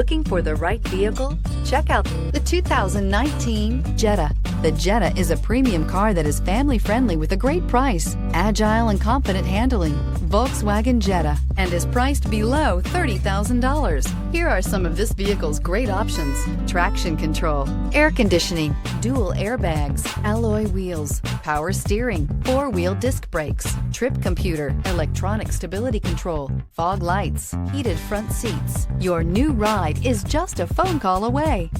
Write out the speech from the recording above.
Looking for the right vehicle? Check out the 2019 Jetta. The Jetta is a premium car that is family-friendly with a great price, agile and confident handling. Volkswagen Jetta, and is priced below $30,000. Here are some of this vehicle's great options: traction control, air conditioning, dual airbags, alloy wheels, power steering, four-wheel disc brakes, trip computer, electronic stability control, fog lights, heated front seats. Your new ride is just a phone call away.